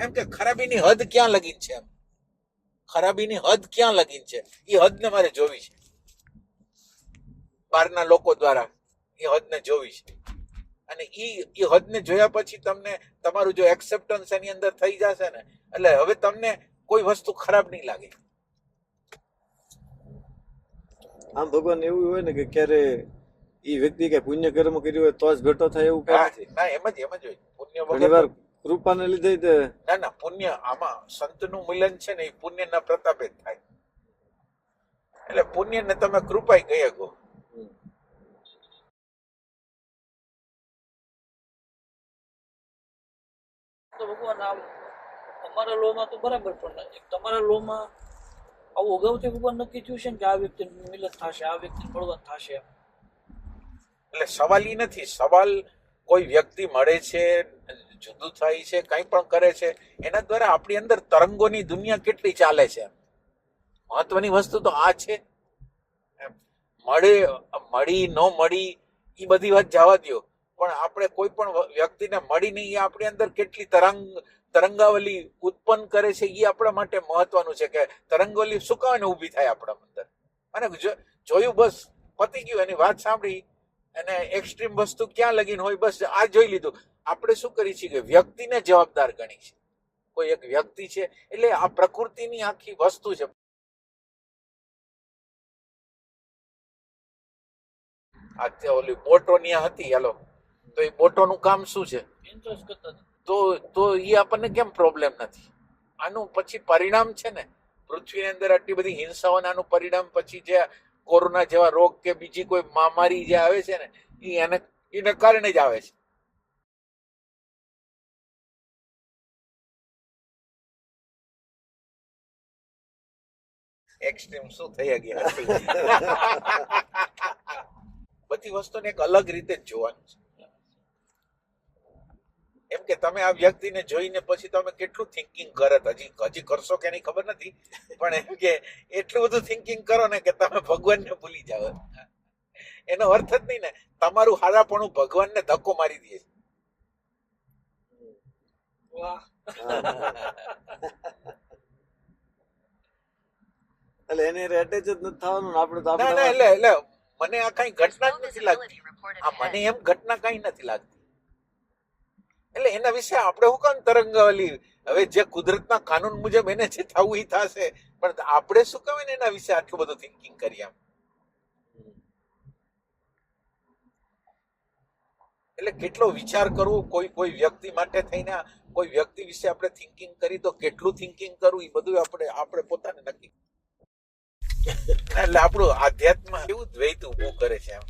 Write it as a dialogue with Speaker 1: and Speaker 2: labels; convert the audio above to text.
Speaker 1: એમ કે ખરાબીની હદ ક્યાં લગીન છે, એમ ખરાબીની હદ ક્યાં લગીન છે એ હદને મારે જોવી છે, બહારના લોકો દ્વારા એ હદને જોવી છે. અને એ હદને જોયા પછી તમને તમારું જો એક્સેપ્ટન્સ એની અંદર થઈ જશે ને, એટલે હવે તમને કોઈ વસ્તુ ખરાબ નહીં લાગે.
Speaker 2: આમ ભગવાન એવું હોય ને કે ક્યારે એ વ્યક્તિ કે પુણ્ય કર્મ કર્યું હોય તો જ ઘટો થાય એવું કઈ નથી.
Speaker 1: ના, એમ જ હોય. પુણ્ય
Speaker 2: ઘણી વાર કૃપાને લીધે
Speaker 1: ના પુણ્ય, આમાં સંતનું મિલન છે ને એ પુણ્યના પ્રતાપે જ થાય. એટલે પુણ્યને તમે કૃપાય કહી શકો.
Speaker 3: તો ભગવાન આમ અમારા લોમાં તો બરાબર પણ નથી, તમારા લોમાં આવું અગાઉથી ભગવાન નક્કી થયું છે ને કે આ વ્યક્તિનું મિલન થશે, આ વ્યક્તિનું બળવાન થશે.
Speaker 1: એટલે સવાલ ઈ નથી, સવાલ કોઈ વ્યક્તિ મળે છે, જુદું થાય છે, કંઈ પણ કરે છે, એના દ્વારા આપણી અંદર તરંગોની દુનિયા કેટલી ચાલે છે. મહત્વની વસ્તુ તો આ છે. મળી ન મળી એ બધી વાત જવા દો, પણ આપણે કોઈ પણ વ્યક્તિને મળી નહીં, એ આપણી અંદર કેટલી તરંગાવલી ઉત્પન્ન કરે છે એ આપણા માટે મહત્વનું છે. કે તરંગાવલી શું કાને ઊભી થાય આપણા અંદર, અને જોયું બસ પતી ગયું, એની વાત સાંભળી, અને એક્સ્ટ્રીમ વસ્તુ ક્યાં લગીન હોય બસ આ જોઈ લીધું. આપણે શું કરી છીએ કે વ્યક્તિને જવાબદાર ગણી છે. કોઈ એક વ્યક્તિ છે, એટલે આ પ્રકૃતિની આખી વસ્તુ છે. આ ઓલી બોટોનિયા હતી, હાલો, તો એ બોટોનું કામ શું છે? તો એ આપણને કેમ પ્રોબ્લેમ નથી? આનું પછી પરિણામ છે ને, પૃથ્વીની અંદર આટલી બધી હિંસાઓ, આનું પરિણામ પછી જે કોરોના જેવા રોગ કે બીજી કોઈ મહામારી જે આવે છે ને, એને કારણે જ આવે છે. એક્સ્ટ્રીમ શું થઈ ગયા? બધી વસ્તુને એક અલગ રીતે જ જોવાનું છે. એમ કે તમે આ વ્યક્તિને જોઈને પછી તમે કેટલું થિંકિંગ કરત, હજી કરશો કે નહીં ખબર નથી, પણ એમ કે એટલું બધું થિંકિંગ કરો ને કે તમે ભગવાનને ભૂલી જાઓ. એનો અર્થ જ નહીં ને, તમારું હારાપણું ભગવાનને ધક્કો મારી દે છે.
Speaker 2: એટલે એને એટેચ જ નથી થવાનું ને આપણે તો
Speaker 1: ના, એટલે મને આ કઈ ઘટના જ નથી લાગતી. મને એમ ઘટના કઈ નથી લાગતી. એટલે એના વિશે આપણે શું કામ તરંગાવલી? હવે જે કુદરતના કાનૂન મુજબ એને જે થવું એ થશે, પણ આપણે શું કહે ને એના વિશે આટલું બધું થિંકિંગ કરીએ આમ? એટલે કેટલો વિચાર કરવો કોઈ વ્યક્તિ માટે થઈને, કોઈ વ્યક્તિ વિશે આપણે થિંકિંગ કરી તો કેટલું થિંકિંગ કરવું એ બધું આપણે પોતાને નક્કી. એટલે આપણું આધ્યાત્મ એવું દ્વૈત ઉભું કરે છે એમ.